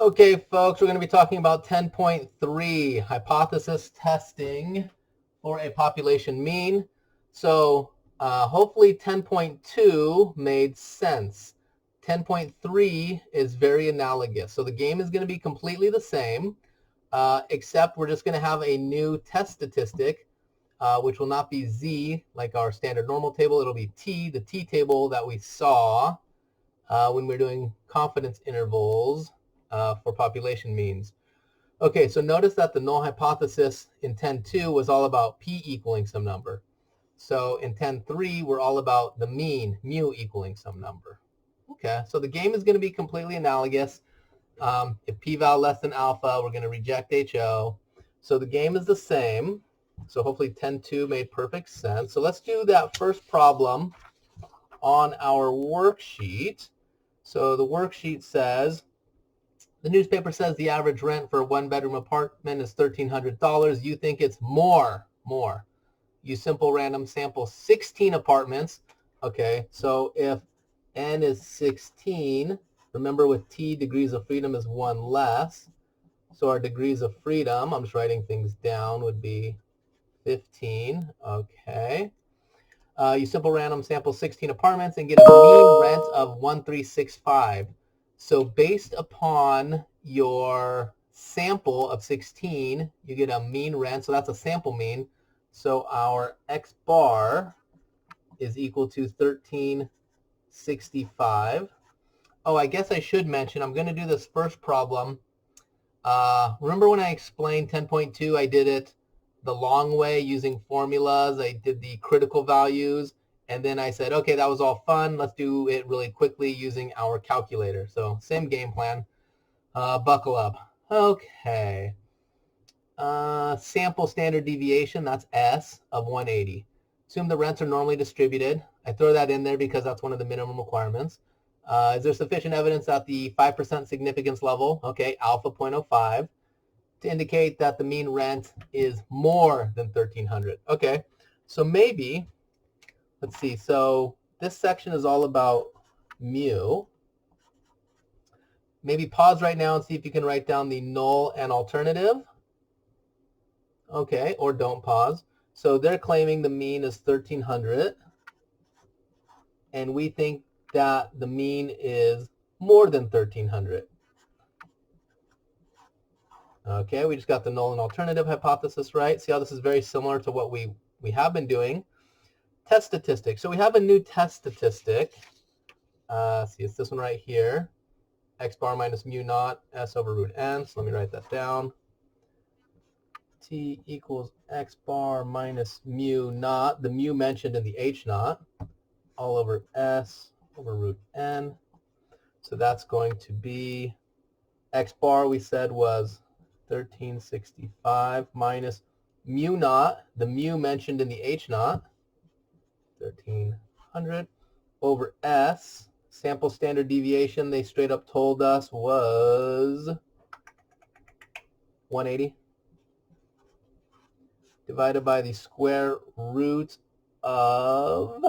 Okay, folks, we're going to be talking about 10.3, hypothesis testing for a population mean. So hopefully 10.2 made sense. 10.3 is very analogous. So the game is going to be completely the same, except we're just going to have a new test statistic, which will not be Z like our standard normal table. It'll be T, the T table that we saw when we're doing confidence intervals for population means. Okay, so notice that the null hypothesis in 10.2 was all about P equaling some number. So in 10.3, we're all about the mean, mu equaling some number. Okay, so the game is going to be completely analogous. If p-val less than alpha, we're going to reject HO. So the game is the same. So hopefully 10.2 made perfect sense. So let's do that first problem on our worksheet. So the worksheet says, the newspaper says the average rent for a one-bedroom apartment is $1,300. You think it's more. You simple random sample 16 apartments. Okay, so if n is 16, remember with t, degrees of freedom is 1 less. So our degrees of freedom, I'm just writing things down, would be 15. Okay. You simple random sample 16 apartments and get a mean rent of 1,365. So based upon your sample of 16, you get a mean rent. So that's a sample mean. So our x bar is equal to 1,365. Oh, I guess I should mention, I'm going to do this first problem. Remember when I explained 10.2, I did it the long way using formulas. I did the critical values, and then I said, okay, that was all fun. Let's do it really quickly using our calculator. So same game plan. Buckle up. Okay. Sample standard deviation, that's S of 180. Assume the rents are normally distributed. I throw that in there because that's one of the minimum requirements. Is there sufficient evidence at the 5% significance level, okay, alpha 0.05, to indicate that the mean rent is more than 1,300? Okay, so maybe, let's see, so this section is all about mu. Maybe pause right now and see if you can write down the null and alternative. Okay, or don't pause. So they're claiming the mean is 1,300, and we think that the mean is more than 1,300. Okay, we just got the null and alternative hypothesis right. See how this is very similar to what we have been doing. Test statistic. So we have a new test statistic. See, it's this one right here. X bar minus mu naught S over root n. So let me write that down. T equals X bar minus mu naught, the mu mentioned in the H naught, all over S over root n. So that's going to be, X bar we said was 1,365 minus mu naught, the mu mentioned in the H naught, 1,300, over S. Sample standard deviation, they straight up told us, was 180, divided by the square root of,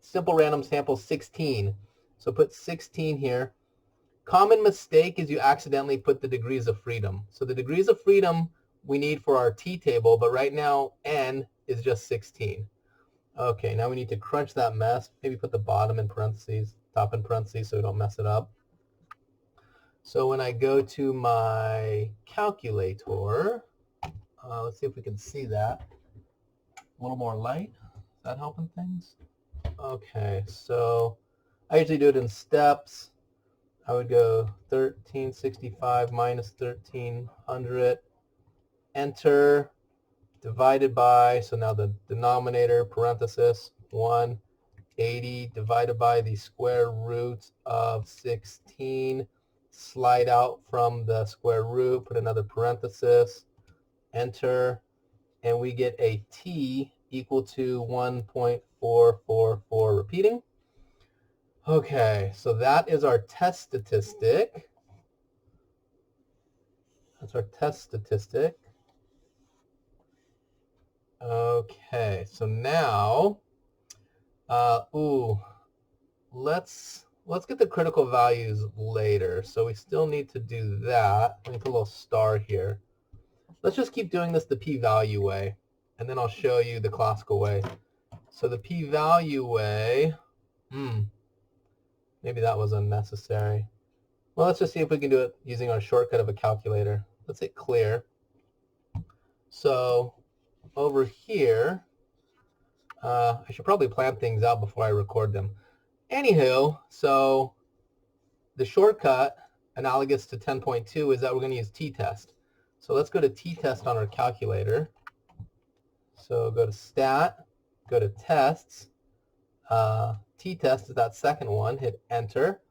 simple random sample 16. So put 16 here. Common mistake is you accidentally put the degrees of freedom. So the degrees of freedom we need for our T table, but right now n is just 16. Okay, now we need to crunch that mess. Maybe put the bottom in parentheses, top in parentheses so we don't mess it up. So when I go to my calculator, let's see if we can see that. A little more light. Is that helping things? Okay, so I usually do it in steps. I would go 1,365 minus 1,300, enter, divided by, so now the denominator, parenthesis, 180, divided by the square root of 16, slide out from the square root, put another parenthesis, enter, and we get a t equal to 1.444 repeating. Okay, so that is our test statistic. That's our test statistic. Okay, so now, let's let's get the critical values later. So we still need to do that. Let me put a little star here. Let's just keep doing this the p-value way, and then I'll show you the classical way. So the p-value way, maybe that was unnecessary. Well, let's just see if we can do it using our shortcut of a calculator. Let's hit clear. So over here, I should probably plan things out before I record them. Anywho, so the shortcut analogous to 10.2 is that we're going to use t-test. So let's go to t-test on our calculator. So go to stat, go to tests. T-test is that second one. Hit enter.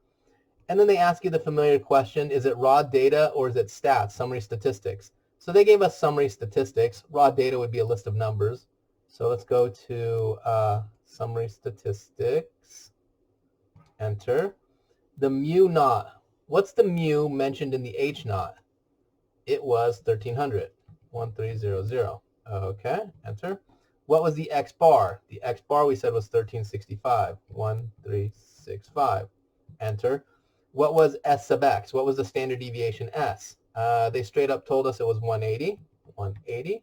And then they ask you the familiar question, is it raw data or is it stats, summary statistics? So they gave us summary statistics. Raw data would be a list of numbers. So let's go to summary statistics. Enter. The mu naught. What's the mu mentioned in the H naught? It was 1300. 1300. Okay, enter. What was the X bar? The X bar we said was 1365. 1365. Enter. What was S sub X? What was the standard deviation S? They straight up told us it was 180. 180.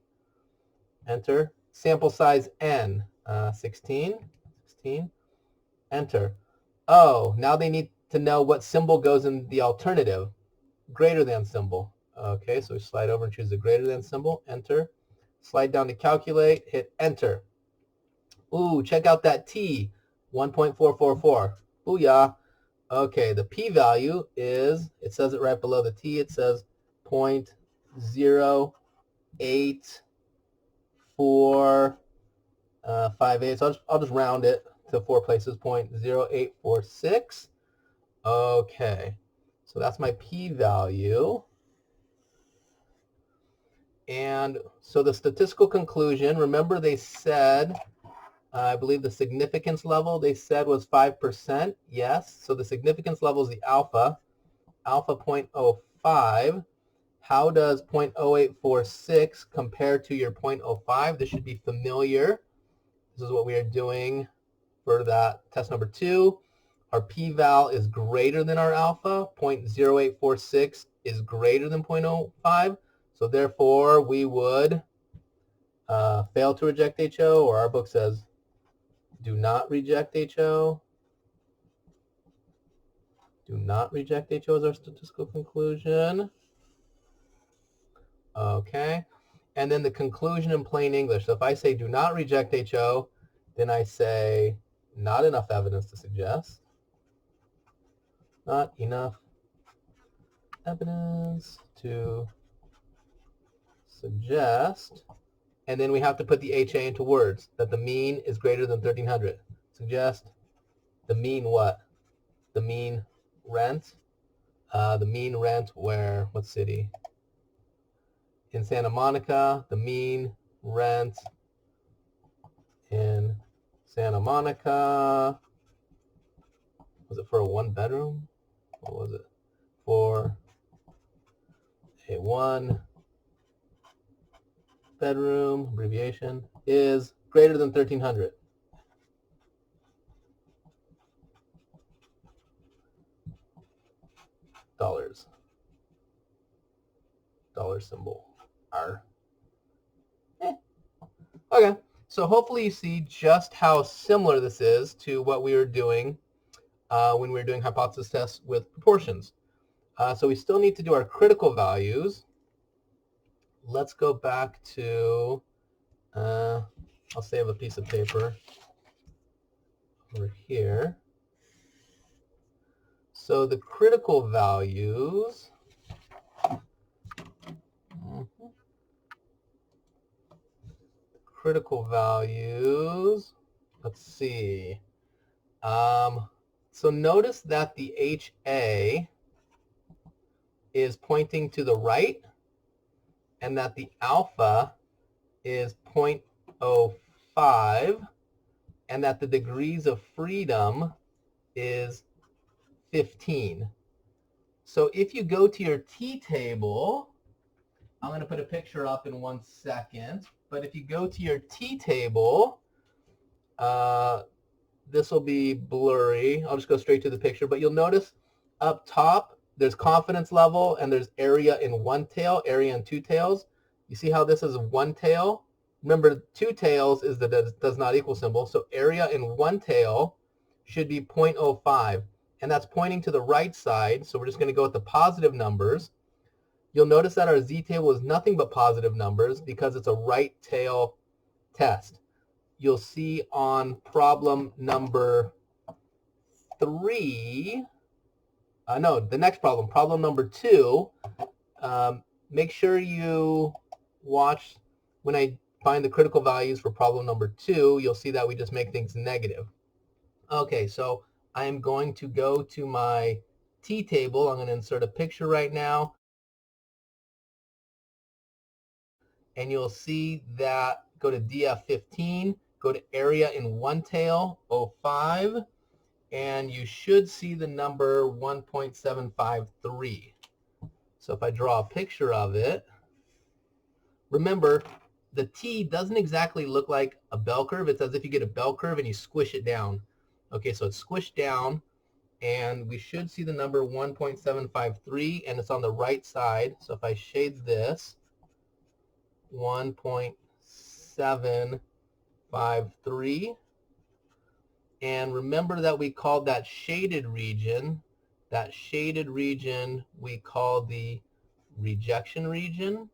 Enter. Sample size N. 16. 16. Enter. Oh, now they need to know what symbol goes in the alternative. Greater than symbol. Okay, so we slide over and choose the greater than symbol. Enter. Slide down to calculate. Hit enter. Ooh, check out that T. 1.444. Booyah. Okay, the p-value is, it says it right below the t, it says 0.08458. So I'll just round it to 4 places, 0.0846. Okay, so that's my p-value. And so the statistical conclusion, remember they said, I believe the significance level they said was 5%. Yes. So the significance level is the alpha 0.05. How does 0.0846 compare to your 0.05? This should be familiar. This is what we are doing for that test number 2. Our p-val is greater than our alpha. 0.0846 is greater than 0.05. So therefore, we would fail to reject HO, or our book says do not reject HO. Do not reject HO as our statistical conclusion. Okay. And then the conclusion in plain English. So if I say do not reject HO, then I say not enough evidence to suggest. Not enough evidence to suggest. And then we have to put the HA into words, that the mean is greater than 1300. Suggest the mean what? The mean rent. The mean rent where? What city? In Santa Monica. The mean rent in Santa Monica. Was it for a 1-bedroom? What was it? For a 1-bedroom, abbreviation, is greater than 1300. Dollars. Dollar symbol. R. Okay, so hopefully you see just how similar this is to what we were doing when we were doing hypothesis tests with proportions. So we still need to do our critical values. Let's go back to, I'll save a piece of paper over here. So the critical values, let's see. So notice that the HA is pointing to the right and that the alpha is 0.05 and that the degrees of freedom is 15. So if you go to your t-table, I'm going to put a picture up in 1 second, but if you go to your t-table, this will be blurry. I'll just go straight to the picture, but you'll notice up top, there's confidence level and there's area in one tail, area in two tails. You see how this is one tail? Remember, two tails is the does not equal symbol. So area in one tail should be 0.05, and that's pointing to the right side. So we're just going to go with the positive numbers. You'll notice that our z-table is nothing but positive numbers because it's a right tail test. You'll see on problem number 3, no, the next problem number 2, make sure you watch when I find the critical values for problem number 2, you'll see that we just make things negative. Okay, so I am going to go to my t-table. I'm going to insert a picture right now. And you'll see that, go to DF15, go to area in one tail, 05, and you should see the number 1.753. So if I draw a picture of it, remember, the T doesn't exactly look like a bell curve. It's as if you get a bell curve and you squish it down. Okay, so it's squished down, and we should see the number 1.753, and it's on the right side. So if I shade this, 1.753, and remember that we called that shaded region we call the rejection region,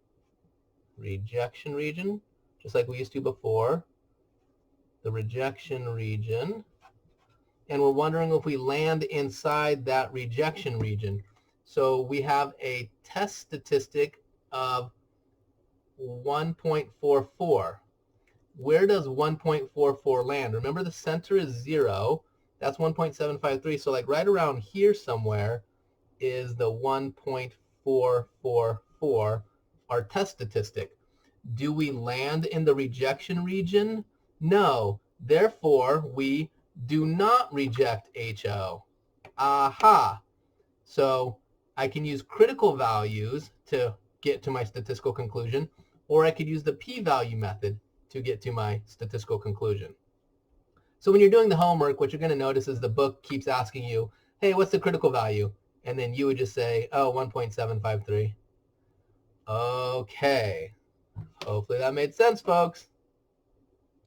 just like we used to before, the rejection region. And we're wondering if we land inside that rejection region. So we have a test statistic of 1.44. Where does 1.44 land? Remember, the center is 0. That's 1.753. So like right around here somewhere is the 1.444, our test statistic. Do we land in the rejection region? No. Therefore, we do not reject HO. Aha! So I can use critical values to get to my statistical conclusion, or I could use the p-value method to get to my statistical conclusion. So when you're doing the homework, what you're going to notice is the book keeps asking you, hey, what's the critical value? And then you would just say, oh, 1.753. Okay. Hopefully that made sense, folks.